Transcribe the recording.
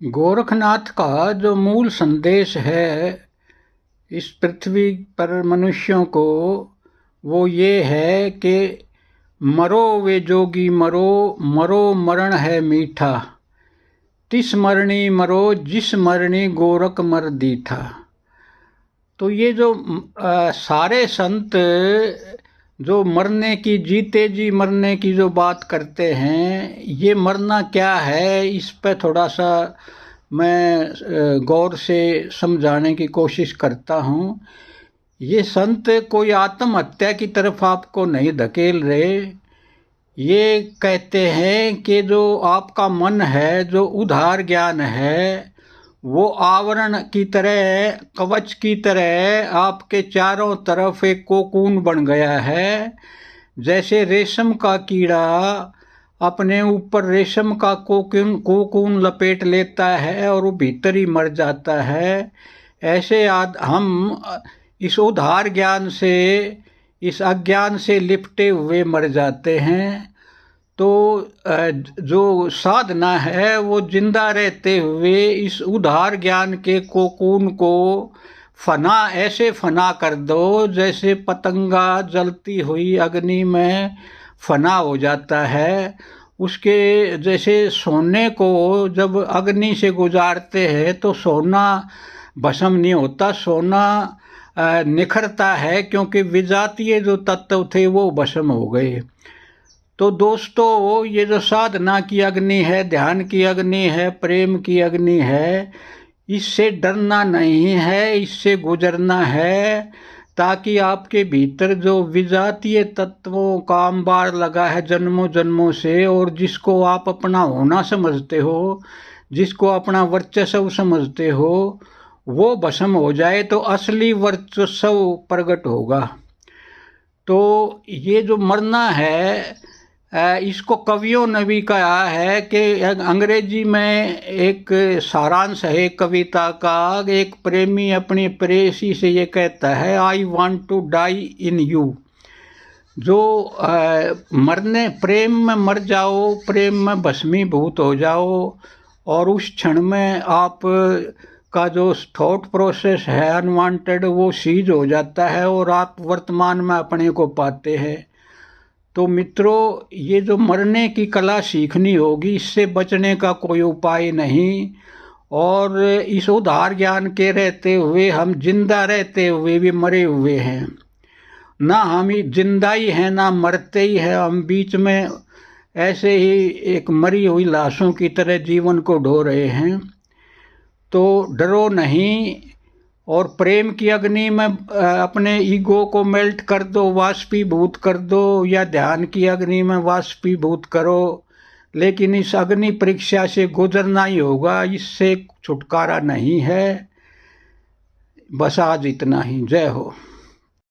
गोरखनाथ का जो मूल संदेश है इस पृथ्वी पर मनुष्यों को, वो ये है कि मरो वे जोगी मरो, मरो मरण है मीठा, तिस मरणी मरो जिस मरणी गोरख मर दीठा। तो ये जो सारे संत जो मरने की, जीते जी मरने की जो बात करते हैं, ये मरना क्या है, इस पे थोड़ा सा मैं गौर से समझाने की कोशिश करता हूँ। ये संत कोई आत्महत्या की तरफ आपको नहीं धकेल रहे। ये कहते हैं कि जो आपका मन है, जो उधार ज्ञान है, वो आवरण की तरह, कवच की तरह आपके चारों तरफ एक कोकून बन गया है। जैसे रेशम का कीड़ा अपने ऊपर रेशम का कोकून लपेट लेता है और वो भीतर ही मर जाता है, ऐसे हम इस उधार ज्ञान से, इस अज्ञान से लिपटे हुए मर जाते हैं। तो जो साधना है वो जिंदा रहते हुए इस उधार ज्ञान के कोकून को ऐसे फना कर दो जैसे पतंगा जलती हुई अग्नि में फना हो जाता है। उसके जैसे सोने को जब अग्नि से गुजारते हैं तो सोना भस्म नहीं होता, सोना निखरता है, क्योंकि विजातीय जो तत्व थे वो भस्म हो गए। तो दोस्तों, ये जो साधना की अग्नि है, ध्यान की अग्नि है, प्रेम की अग्नि है, इससे डरना नहीं है, इससे गुजरना है, ताकि आपके भीतर जो विजातीय तत्वों का अंबार लगा है जन्मों जन्मों से, और जिसको आप अपना होना समझते हो, जिसको अपना वर्चस्व समझते हो, वो भस्म हो जाए तो असली वर्चस्व प्रकट होगा। तो ये जो मरना है, इसको कवियों ने भी कहा है कि अंग्रेजी में एक सारांश है कविता का। एक प्रेमी अपनी प्रेयसी से ये कहता है, I want to die in you. जो मरने, प्रेम में मर जाओ, प्रेम में भस्मीभूत हो जाओ, और उस क्षण में आप का जो थॉट प्रोसेस है अनवांटेड, वो सीज हो जाता है और आप वर्तमान में अपने को पाते हैं। तो मित्रों, ये जो मरने की कला सीखनी होगी, इससे बचने का कोई उपाय नहीं। और इस उधार ज्ञान के रहते हुए हम जिंदा रहते हुए भी मरे हुए हैं। ना हम ही जिंदा ही हैं, ना मरते ही हैं, हम बीच में ऐसे ही एक मरी हुई लाशों की तरह जीवन को ढो रहे हैं। तो डरो नहीं, और प्रेम की अग्नि में अपने ईगो को मेल्ट कर दो, वाष्पीभूत कर दो, या ध्यान की अग्नि में वाष्पीभूत करो, लेकिन इस अग्नि परीक्षा से गुजरना ही होगा, इससे छुटकारा नहीं है। बस आज इतना ही। जय हो।